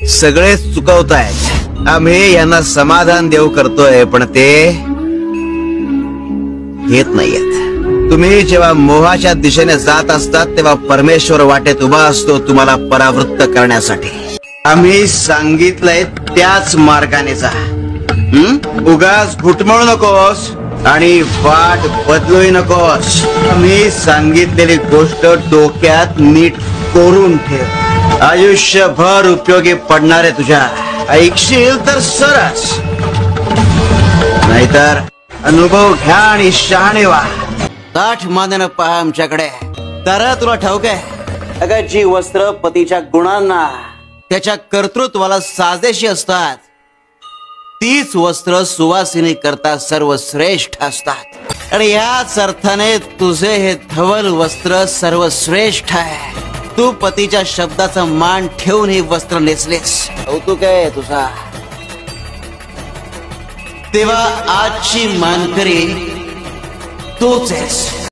सगळे चुकवतायत, आम्ही यांना समाधान देऊ करतोय, पण ते घेत नाहीयेत। तुम्ही जेव्हा मोहाच्या दिशेने जात असतात तेव्हा परमेश्वर वाटेत उभा असतो तुम्हाला परावृत्त करण्यासाठी। आम्ही सांगितलंय त्याच मार्गाने जा, उगाच घुटमळू नकोस आणि वाट बदलूही नकोस। आम्ही सांगितलेली गोष्ट डोक्यात नीट कोरून ठेव, आयुष्यभर उपयोगी पडणारे तुझ्या। ऐकशील तर सरस, नाहीतर अनुभव घ्या आणि शहाणे व्हा। ताठ मानेनं पहा आमच्याकडे, तर तुला ठाऊक आहे अगं, जी वस्त्र पतीच्या गुणांना त्याच्या कर्तृत्वाला साजेशी असतात तीच वस्त्र सुवासिनी करता सर्वश्रेष्ठ असतात। आणि याच अर्थाने तुझे हे धवल वस्त्र सर्वश्रेष्ठ आहे। तू पतीच्या शब्दाचा मान ठेवून ही वस्त्र नेसलेस, कौतुक आहे तुझा। तेव्हा आजची मानकरी तूच आहेस।